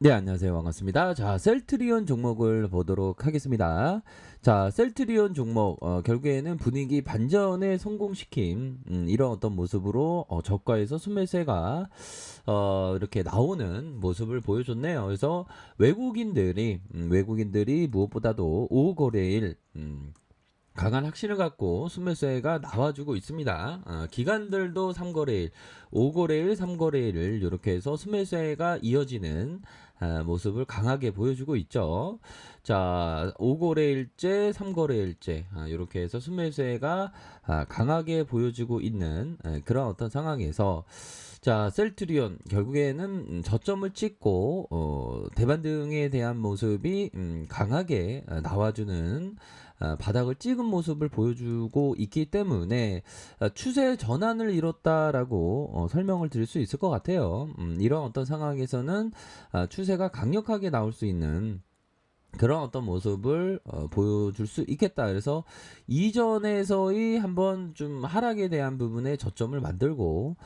네, 안녕하세요. 반갑습니다. 자, 셀트리온 종목을 보도록 하겠습니다. 자, 셀트리온 종목, 결국에는 분위기 반전에 성공시킨, 이런 어떤 모습으로, 저가에서 순매수가, 이렇게 나오는 모습을 보여줬네요. 그래서 외국인들이 무엇보다도 5거래일, 강한 확신을 갖고 순매수가 나와주고 있습니다. 기관들도 3거래일, 5거래일, 3거래일을 이렇게 해서 순매수가 이어지는 모습을 강하게 보여주고 있죠. 자, 5거래일째, 3거래일째 이렇게 해서 순매수가 강하게 보여주고 있는 그런 어떤 상황에서 자, 셀트리온 결국에는 저점을 찍고 대반등에 대한 모습이 강하게 나와주는 바닥을 찍은 모습을 보여주고 있기 때문에 추세 전환을 이뤘다라고 설명을 드릴 수 있을 것 같아요. 이런 어떤 상황에서는 추세가 강력하게 나올 수 있는 그런 어떤 모습을 보여줄 수 있겠다. 그래서 이전에서의 한번 좀 하락에 대한 부분에 저점을 만들고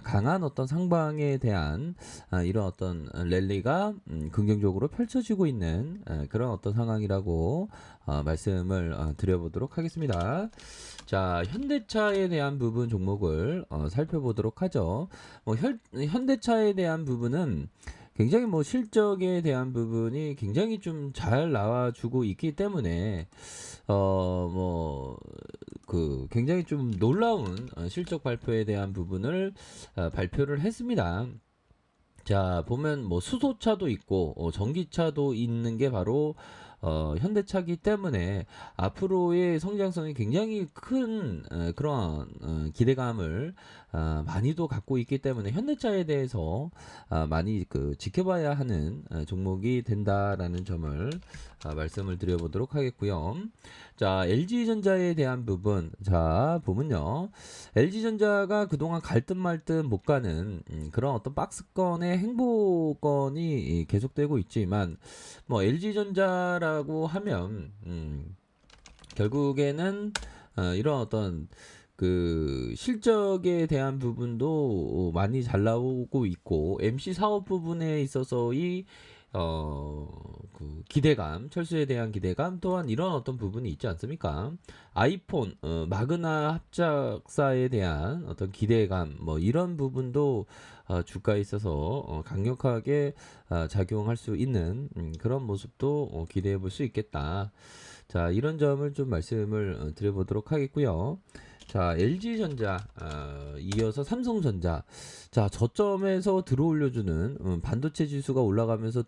강한 어떤 상방에 대한 이런 어떤 랠리가 긍정적으로 펼쳐지고 있는 그런 어떤 상황이라고 말씀을 드려보도록 하겠습니다. 자, 현대차에 대한 부분 종목을 살펴보도록 하죠. 현대차에 대한 부분은 굉장히 실적에 대한 부분이 굉장히 좀 잘 나와주고 있기 때문에 굉장히 좀 놀라운 실적 발표에 대한 부분을 발표를 했습니다. 자, 보면 수소차도 있고 전기차도 있는 게 바로 현대차기 때문에 앞으로의 성장성이 굉장히 큰 그런 기대감을 많이도 갖고 있기 때문에 현대차에 대해서 많이 지켜봐야 하는 종목이 된다라는 점을 말씀을 드려보도록 하겠고요. 자, LG전자에 대한 부분, 자 보면요, LG전자가 그동안 갈 듯 말 듯 못 가는 그런 어떤 박스권의 행보권이 계속되고 있지만 LG전자라고 하면 결국에는 이런 어떤 그 실적에 대한 부분도 많이 잘 나오고 있고 MC 사업 부분에 있어서의 그 기대감, 철수에 대한 기대감 또한 이런 어떤 부분이 있지 않습니까? 아이폰, 마그나 합작사에 대한 어떤 기대감, 이런 부분도 주가에 있어서 강력하게 작용할 수 있는 그런 모습도 기대해 볼 수 있겠다. 자, 이런 점을 좀 말씀을 드려보도록 하겠고요. 자, LG전자, 이어서 삼성전자. 자, 저점에서 들어올려주는 반도체 지수가 올라가면서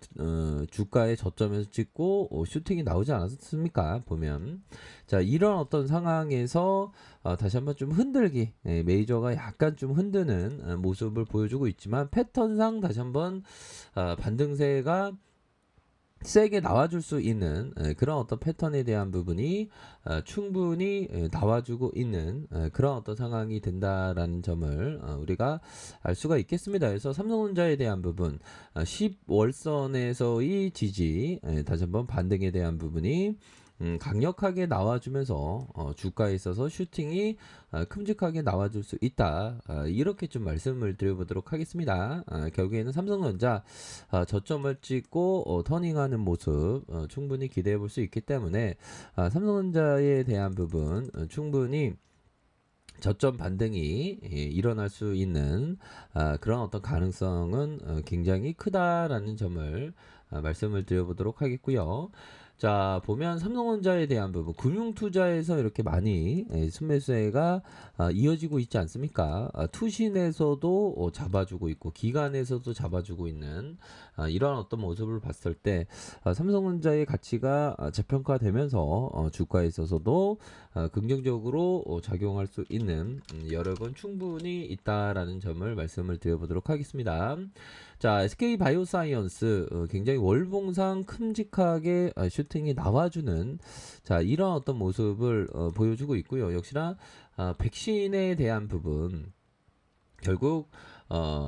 주가의 저점에서 찍고 슈팅이 나오지 않았습니까? 보면. 자, 이런 어떤 상황에서 다시 한번 좀 흔들기, 메이저가 약간 좀 흔드는 모습을 보여주고 있지만 패턴상 다시 한번 반등세가 세게 나와줄 수 있는 그런 어떤 패턴에 대한 부분이 충분히 나와주고 있는 그런 어떤 상황이 된다라는 점을 우리가 알 수가 있겠습니다. 그래서 삼성전자에 대한 부분 10월선에서의 지지, 다시 한번 반등에 대한 부분이 강력하게 나와주면서 주가에 있어서 슈팅이 큼직하게 나와줄 수 있다. 이렇게 좀 말씀을 드려보도록 하겠습니다. 결국에는 삼성전자 저점을 찍고 터닝하는 모습 충분히 기대해 볼 수 있기 때문에 삼성전자에 대한 부분 충분히 저점 반등이 일어날 수 있는 그런 어떤 가능성은 굉장히 크다라는 점을 말씀을 드려보도록 하겠고요. 자, 보면 삼성전자에 대한 부분, 금융투자에서 이렇게 많이 순매수가 이어지고 있지 않습니까? 투신에서도 잡아주고 있고, 기관에서도 잡아주고 있는 이런 어떤 모습을 봤을 때 삼성전자의 가치가 재평가되면서 주가에 있어서도 긍정적으로 작용할 수 있는 여력은 충분히 있다라는 점을 말씀을 드려보도록 하겠습니다. 자, SK바이오사이언스 굉장히 월봉상 큼직하게 슈팅이 나와주는 자 이런 어떤 모습을 보여주고 있고요. 역시나 백신에 대한 부분 결국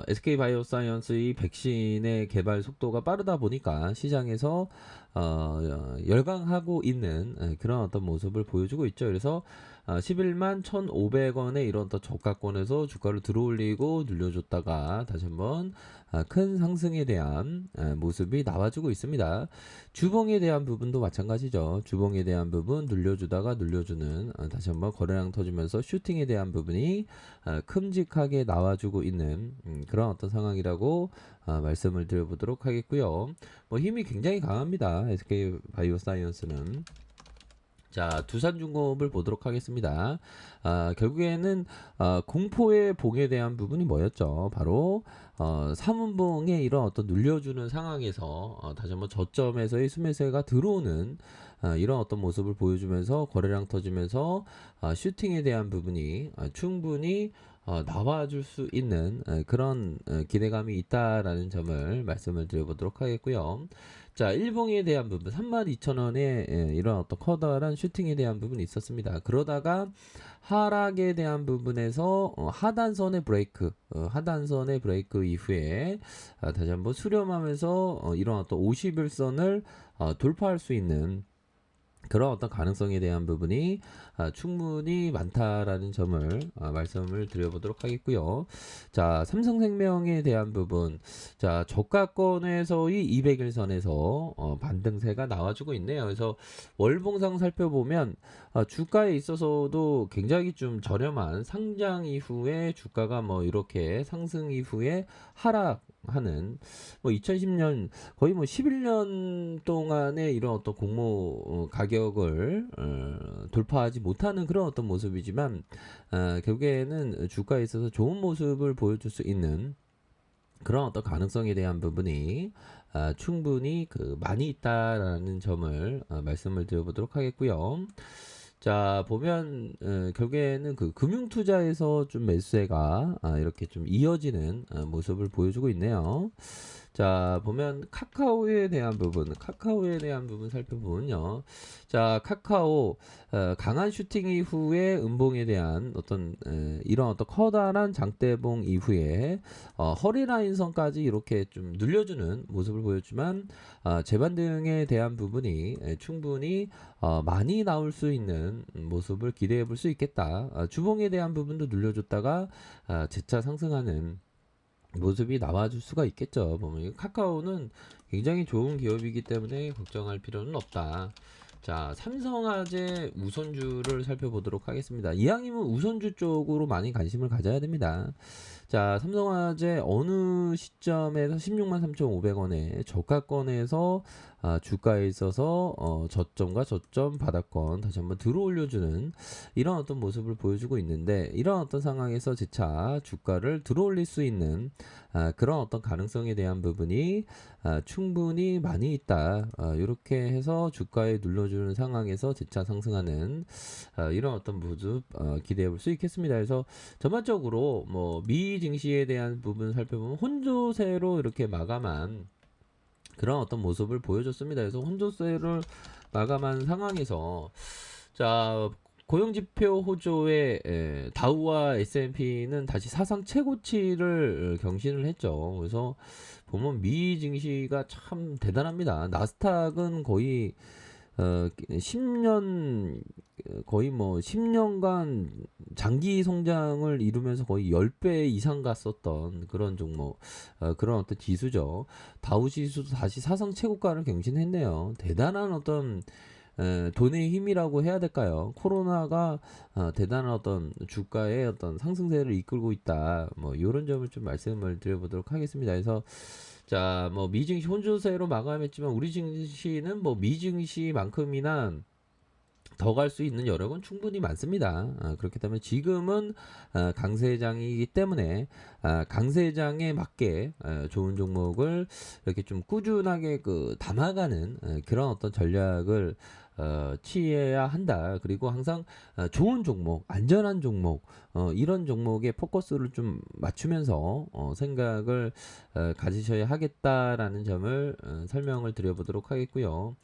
SK바이오사이언스의 백신의 개발 속도가 빠르다 보니까 시장에서 열강하고 있는 그런 어떤 모습을 보여주고 있죠. 그래서 11만 1,500원의 이런 어떤 저가권에서 주가를 들어올리고 늘려줬다가 다시 한번 큰 상승에 대한 모습이 나와주고 있습니다. 주봉에 대한 부분도 마찬가지죠. 주봉에 대한 부분 늘려주다가 늘려주는 다시 한번 거래량 터지면서 슈팅에 대한 부분이 큼직하게 나와주고 있는 그런 어떤 상황이라고 말씀을 드려보도록 하겠고요. 뭐 힘이 굉장히 강합니다. SK 바이오사이언스는. 자, 두산중공업을 보도록 하겠습니다. 결국에는 공포의 봉에 대한 부분이 뭐였죠? 바로 3분봉의 이런 어떤 눌려주는 상황에서 다시 한번 저점에서의 수매세가 들어오는 이런 어떤 모습을 보여주면서 거래량 터지면서 슈팅에 대한 부분이 충분히 나와줄 수 있는 그런 기대감이 있다라는 점을 말씀을 드려보도록 하겠고요. 자, 일봉에 대한 부분 32,000원에 이런 어떤 커다란 슈팅에 대한 부분이 있었습니다. 그러다가 하락에 대한 부분에서 하단선의 브레이크 이후에 다시 한번 수렴하면서 이런 어떤 50일선을 돌파할 수 있는 그런 어떤 가능성에 대한 부분이 충분히 많다라는 점을 말씀을 드려보도록 하겠고요. 자, 삼성생명에 대한 부분, 자, 저가권에서의 200일선에서 반등세가 나와주고 있네요. 그래서 월봉상 살펴보면 주가에 있어서도 굉장히 좀 저렴한 상장 이후에 주가가 뭐 이렇게 상승 이후에 하락하는 뭐 2010년 거의 뭐 11년 동안의 이런 어떤 공모 가격을 돌파하지 못하는 그런 어떤 모습이지만 결국에는 주가에 있어서 좋은 모습을 보여줄 수 있는 그런 어떤 가능성에 대한 부분이 충분히 많이 있다라는 점을 말씀을 드려보도록 하겠고요. 자, 보면 결국에는 금융투자에서 좀 매수세가 이렇게 좀 이어지는 모습을 보여주고 있네요. 자, 보면 카카오에 대한 부분 살펴보면요. 자, 카카오 강한 슈팅 이후에 음봉에 대한 어떤 이런 어떤 커다란 장대봉 이후에 허리라인선까지 이렇게 좀 늘려주는 모습을 보였지만 재반등에 대한 부분이 충분히 많이 나올 수 있는 모습을 기대해 볼 수 있겠다. 주봉에 대한 부분도 늘려줬다가 재차 상승하는 모습이 나와줄 수가 있겠죠. 보면 카카오는 굉장히 좋은 기업이기 때문에 걱정할 필요는 없다. 자, 삼성화재 우선주를 살펴보도록 하겠습니다. 이왕이면 우선주 쪽으로 많이 관심을 가져야 됩니다. 자, 삼성화재 어느 시점에서 16만 3,500원에 저가권에서 주가에 있어서 저점과 저점 바닥권 다시 한번 들어올려주는 이런 어떤 모습을 보여주고 있는데, 이런 어떤 상황에서 재차 주가를 들어올릴 수 있는 그런 어떤 가능성에 대한 부분이 충분히 많이 있다. 이렇게 해서 주가에 눌러주는 상황에서 재차 상승하는 이런 어떤 모습 기대해 볼 수 있겠습니다. 그래서 전반적으로 뭐 미 증시에 대한 부분 살펴보면 혼조세로 이렇게 마감한 그런 어떤 모습을 보여줬습니다. 그래서 혼조세를 마감한 상황에서 자, 고용지표 호조의 다우와 S&P는 다시 사상 최고치를 경신을 했죠. 그래서 보면 미 증시가 참 대단합니다. 나스닥은 거의 10년 거의 뭐 10년간 장기 성장을 이루면서 거의 10배 이상 갔었던 그런 종목, 그런 어떤 지수죠. 다우지수도 다시 사상 최고가를 경신했네요. 대단한 어떤 돈의 힘이라고 해야 될까요? 코로나가 대단한 어떤 주가의 어떤 상승세를 이끌고 있다. 뭐 이런 점을 좀 말씀을 드려보도록 하겠습니다. 그래서 자, 뭐 미증시 혼조세로 마감했지만 우리 증시는 뭐 미증시만큼이나 더 갈 수 있는 여력은 충분히 많습니다. 그렇기 때문에 지금은 강세장이기 때문에 강세장에 맞게 좋은 종목을 이렇게 좀 꾸준하게 담아가는 그런 어떤 전략을 취해야 한다. 그리고 항상 좋은 종목, 안전한 종목, 이런 종목에 포커스를 좀 맞추면서 생각을 가지셔야 하겠다라는 점을 설명을 드려보도록 하겠고요.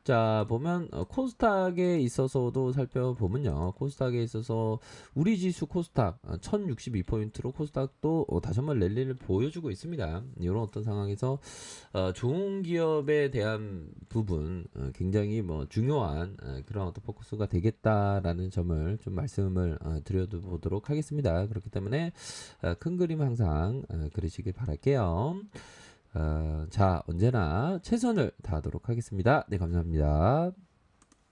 자, 보면 코스닥에 있어서도 살펴보면요. 코스닥에 있어서 우리 지수 코스닥 1062포인트로 코스닥도 다시 한번 랠리를 보여주고 있습니다. 이런 어떤 상황에서 좋은 기업에 대한 부분 굉장히 뭐 중요한 그런 어떤 포커스가 되겠다라는 점을 좀 말씀을 드려보도록 하겠습니다. 그렇기 때문에 큰 그림 항상 그리시길 바랄게요. 자, 언제나 최선을 다하도록 하겠습니다. 네, 감사합니다.